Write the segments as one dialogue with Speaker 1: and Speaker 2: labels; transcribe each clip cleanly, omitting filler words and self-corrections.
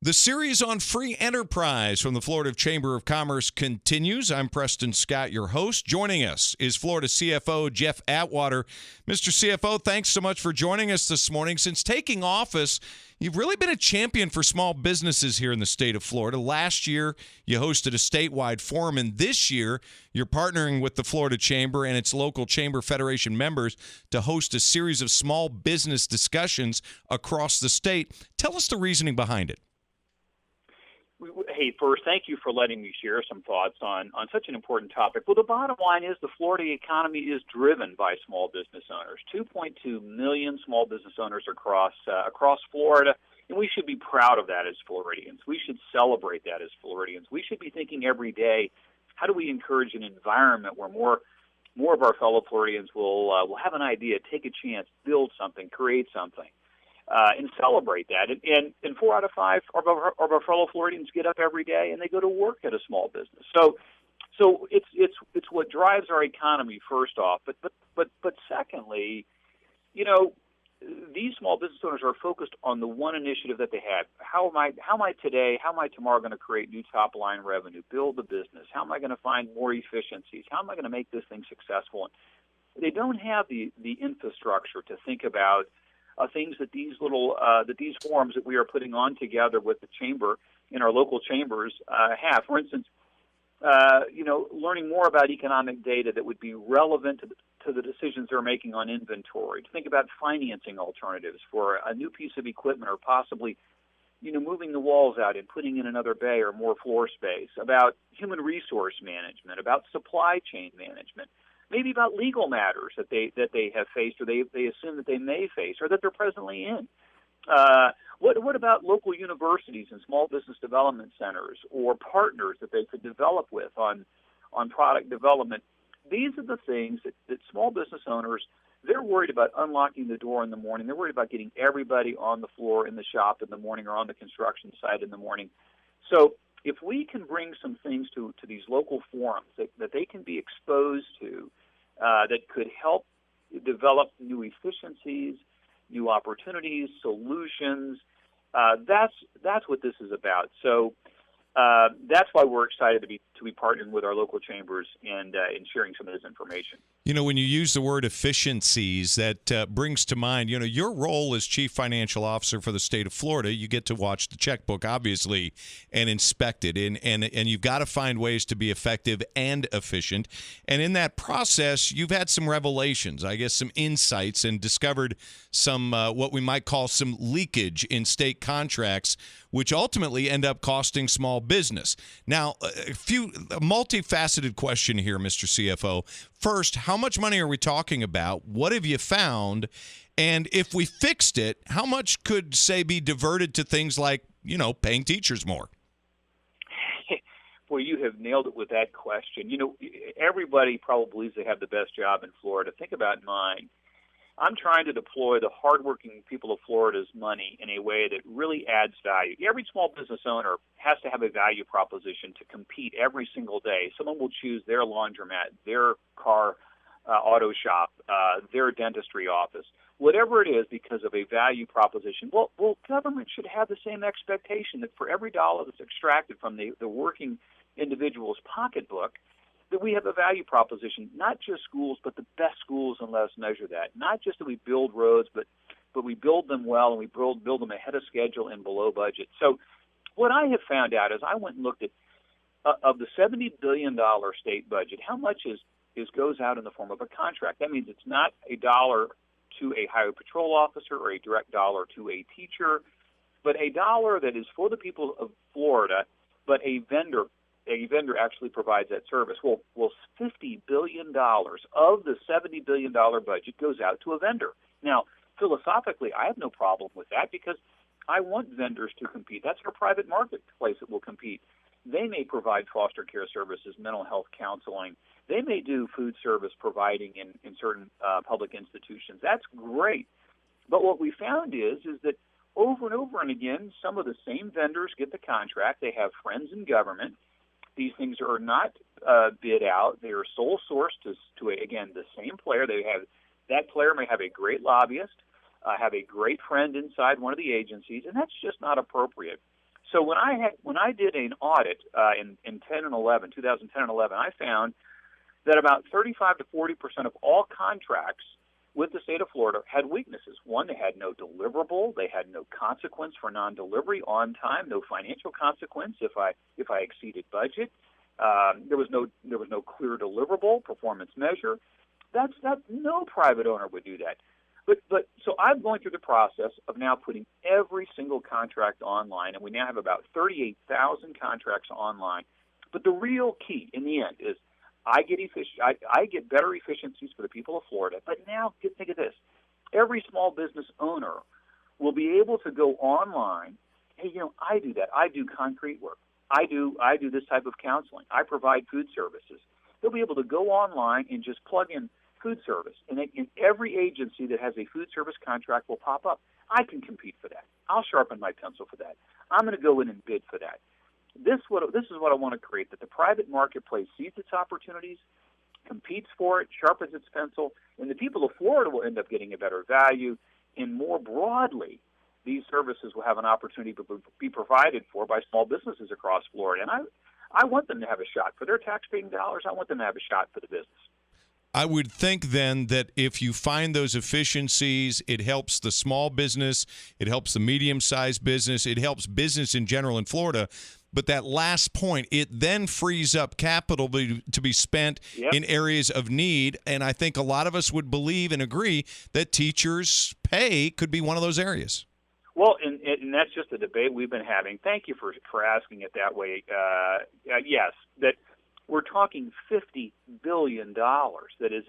Speaker 1: The series on free enterprise from the Florida Chamber of Commerce continues. I'm Preston Scott, your host. Joining us is Florida CFO Jeff Atwater. Mr. CFO, thanks so much for joining us this morning. Since taking office, you've really been a champion for small businesses here in the state of Florida. Last year, you hosted a statewide forum, and this year, you're partnering with the Florida Chamber and its local Chamber Federation members to host a series of small business discussions across the state. Tell us the reasoning behind it.
Speaker 2: Hey, first, thank you for letting me share some thoughts on such an important topic. Well, the bottom line is the Florida economy is driven by small business owners. 2.2 million small business owners across Florida, and we should be proud of that as Floridians. We should celebrate that as Floridians. We should be thinking every day, how do we encourage an environment where more of our fellow Floridians will have an idea, take a chance, build something, create something. And celebrate that. And 4 out of 5 of our fellow Floridians get up every day and they go to work at a small business. So it's what drives our economy first off. But secondly, you know, these small business owners are focused on the one initiative that they have. How am I today, how am I tomorrow going to create new top line revenue, build the business? How am I going to find more efficiencies? How am I going to make this thing successful? And they don't have the infrastructure to think about things that these forums that we are putting on together with the chamber in our local chambers have. For instance, learning more about economic data that would be relevant to the decisions they're making on inventory. To think about financing alternatives for a new piece of equipment, or possibly, moving the walls out and putting in another bay or more floor space. About human resource management, about supply chain management. Maybe about legal matters that they have faced, or they assume that they may face, or that they're presently in. What about local universities and small business development centers, or partners that they could develop with on product development? These are the things that small business owners, they're worried about unlocking the door in the morning. They're worried about getting everybody on the floor in the shop in the morning or on the construction site in the morning. So if we can bring some things to these local forums that they can be exposed to, that could help develop new efficiencies, new opportunities, solutions. That's what this is about. So that's why we're excited to be partnering with our local chambers and sharing some of this information.
Speaker 1: When you use the word efficiencies, that brings to mind, your role as Chief Financial Officer for the state of Florida. You get to watch the checkbook, obviously, and inspect it. And you've got to find ways to be effective and efficient. And in that process, you've had some revelations, I guess some insights, and discovered some what we might call some leakage in state contracts, which ultimately end up costing small business. Now, a multifaceted question here, Mr. CFO. First, how much money are we talking about? What have you found? And if we fixed it, how much could, say, be diverted to things like, paying teachers more?
Speaker 2: Boy, you have nailed it with that question. Everybody probably believes they have the best job in Florida. Think about mine. I'm trying to deploy the hardworking people of Florida's money in a way that really adds value. Every small business owner has to have a value proposition to compete every single day. Someone will choose their laundromat, their car auto shop, their dentistry office, whatever it is, because of a value proposition. Well, government should have the same expectation that for every dollar that's extracted from the working individual's pocketbook, that we have a value proposition, not just schools, but the best schools, and let us measure that. Not just that we build roads, but we build them well, and we build them ahead of schedule and below budget. So what I have found out is I went and looked at, of the $70 billion state budget, how much goes out in the form of a contract. That means it's not a dollar to a highway patrol officer or a direct dollar to a teacher, but a dollar that is for the people of Florida, but a vendor actually provides that service. Well, $50 billion of the $70 billion budget goes out to a vendor. Now, philosophically, I have no problem with that because I want vendors to compete. That's our private marketplace that will compete. They may provide foster care services, mental health counseling. They may do food service providing in certain public institutions. That's great. But what we found is that over and over and again, some of the same vendors get the contract. They have friends in government. These things are not bid out. They are sole sourced to the same player. That player may have a great lobbyist, have a great friend inside one of the agencies, and that's just not appropriate. So when I did an audit in 2010 and 11, I found that about 35 to 40% of all contracts with the state of Florida had weaknesses. One, they had no deliverable, they had no consequence for non-delivery on time, no financial consequence if I exceeded budget. There was no clear deliverable performance measure. That's no private owner would do that. But so I'm going through the process of now putting every single contract online, and we now have about 38,000 contracts online. But the real key in the end is I get better efficiencies for the people of Florida. But now think of this: every small business owner will be able to go online. Hey, I do that. I do concrete work. I do this type of counseling. I provide food services. They'll be able to go online and just plug in food service, and in every agency that has a food service contract will pop up. I can compete for that. I'll sharpen my pencil for that. I'm going to go in and bid for that. This is what I want to create, that the private marketplace sees its opportunities, competes for it, sharpens its pencil, and the people of Florida will end up getting a better value, and more broadly, these services will have an opportunity to be provided for by small businesses across Florida. And I want them to have a shot. For their taxpaying dollars, I want them to have a shot for the business.
Speaker 1: I would think then that if you find those efficiencies, it helps the small business, it helps the medium-sized business, it helps business in general in Florida. But that last point, it then frees up capital to be spent in areas of need. And I think a lot of us would believe and agree that teachers' pay could be one of those areas.
Speaker 2: Well, and that's just a debate we've been having. Thank you for asking it that way. Yes, that we're talking $50 billion that is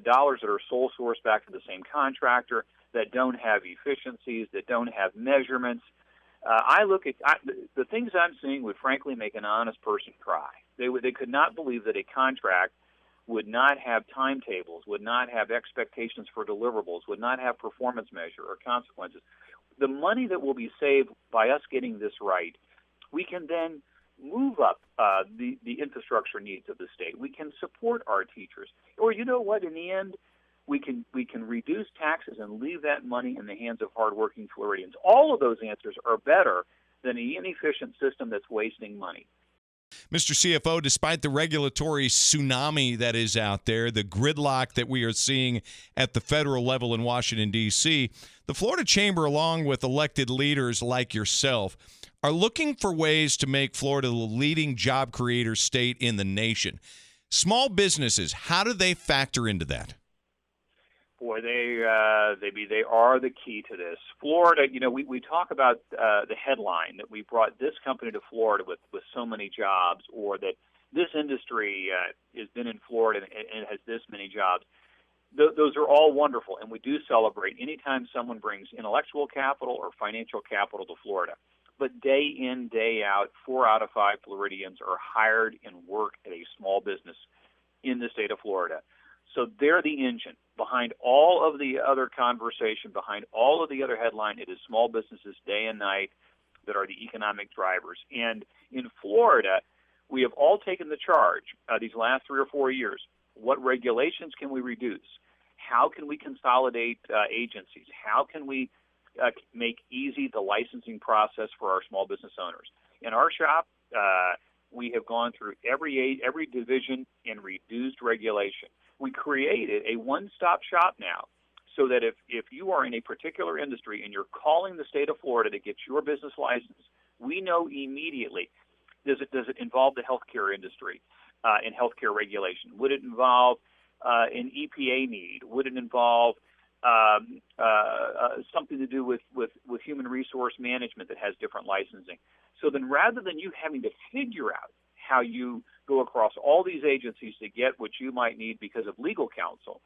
Speaker 2: dollars that are sole sourced back to the same contractor, that don't have efficiencies, that don't have measurements. I look at the things I'm seeing would frankly make an honest person cry. They could not believe that a contract would not have timetables, would not have expectations for deliverables, would not have performance measure or consequences. The money that will be saved by us getting this right, we can then move up the infrastructure needs of the state. We can support our teachers. Or you know what, in the end, we can reduce taxes and leave that money in the hands of hardworking Floridians. All of those answers are better than an inefficient system that's wasting money.
Speaker 1: Mr. CFO, despite the regulatory tsunami that is out there, the gridlock that we are seeing at the federal level in Washington, D.C., the Florida Chamber, along with elected leaders like yourself, are looking for ways to make Florida the leading job creator state in the nation. Small businesses, how do they factor into that?
Speaker 2: Boy, they are the key to this. Florida, we talk about the headline that we brought this company to Florida with so many jobs, or that this industry has been in Florida and has this many jobs. Those are all wonderful, and we do celebrate anytime someone brings intellectual capital or financial capital to Florida. But day in, day out, 4 out of 5 Floridians are hired and work at a small business in the state of Florida. So they're the engine behind all of the other conversation, behind all of the other headline. It is small businesses day and night that are the economic drivers. And in Florida, we have all taken the charge these last 3 or 4 years. What regulations can we reduce? How can we consolidate agencies? How can we make easy the licensing process for our small business owners? In our shop, we have gone through every division and reduced regulation. We created a one-stop shop now, so that if you are in a particular industry and you're calling the state of Florida to get your business license, we know immediately, does it involve the healthcare industry and healthcare regulation? Would it involve an EPA need? Would it involve something to do with human resource management that has different licensing? So then, rather than you having to figure out how you go across all these agencies to get what you might need because of legal counsel,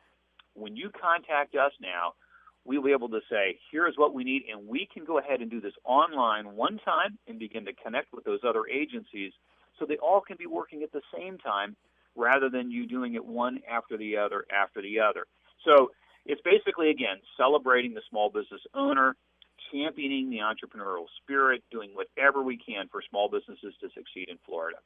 Speaker 2: when you contact us now, we'll be able to say, here's what we need, and we can go ahead and do this online one time and begin to connect with those other agencies so they all can be working at the same time rather than you doing it one after the other after the other. So it's basically, again, celebrating the small business owner, championing the entrepreneurial spirit, doing whatever we can for small businesses to succeed in Florida.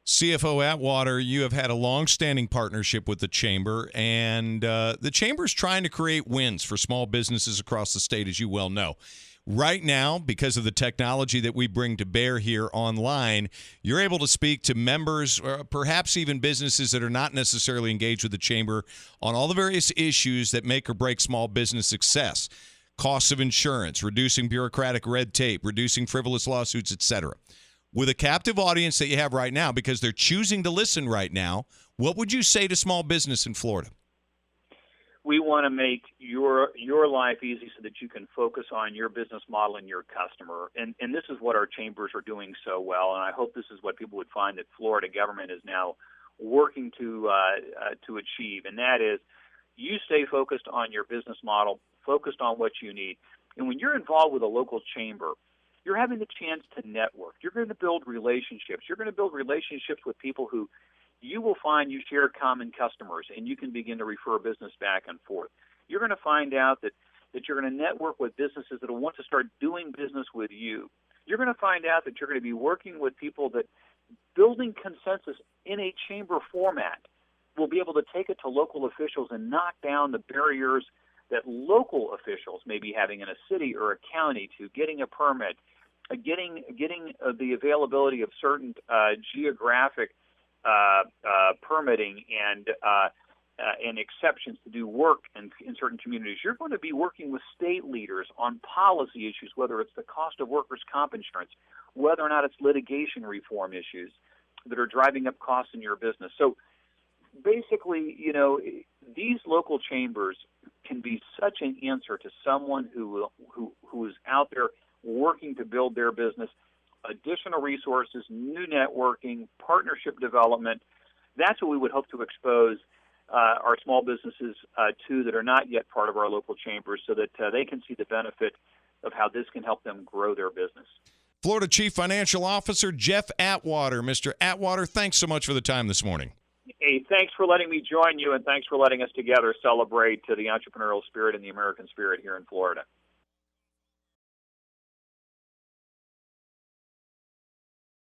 Speaker 1: CFO Atwater, you have had a long-standing partnership with the Chamber, and the Chamber is trying to create wins for small businesses across the state, as you well know. Right now, because of the technology that we bring to bear here online, you're able to speak to members, or perhaps even businesses that are not necessarily engaged with the chamber, on all the various issues that make or break small business success. Costs of insurance, reducing bureaucratic red tape, reducing frivolous lawsuits, etc. With a captive audience that you have right now, because they're choosing to listen right now, what would you say to small business in Florida?
Speaker 2: We want to make your life easy so that you can focus on your business model and your customer. And this is what our chambers are doing so well. And I hope this is what people would find that Florida government is now working to achieve. And that is, you stay focused on your business model, focused on what you need. And when you're involved with a local chamber, you're having the chance to network. You're going to build relationships. You're going to build relationships with people who you will find you share common customers, and you can begin to refer business back and forth. You're going to find out that you're going to network with businesses that will want to start doing business with you. You're going to find out that you're going to be working with people that building consensus in a chamber format will be able to take it to local officials and knock down the barriers that local officials may be having in a city or a county to getting a permit, getting the availability of certain geographic permitting and exceptions to do work in certain communities. You're going to be working with state leaders on policy issues, whether it's the cost of workers' comp insurance, whether or not it's litigation reform issues that are driving up costs in your business. So basically, these local chambers can be such an answer to someone who is out there working to build their business. Additional resources, new networking, partnership development. That's what we would hope to expose our small businesses to that are not yet part of our local chambers, so that they can see the benefit of how this can help them grow their business.
Speaker 1: Florida Chief Financial Officer Jeff Atwater. Mr. Atwater, thanks so much for the time this morning.
Speaker 2: Hey, thanks for letting me join you, and thanks for letting us together celebrate the entrepreneurial spirit and the American spirit here in Florida.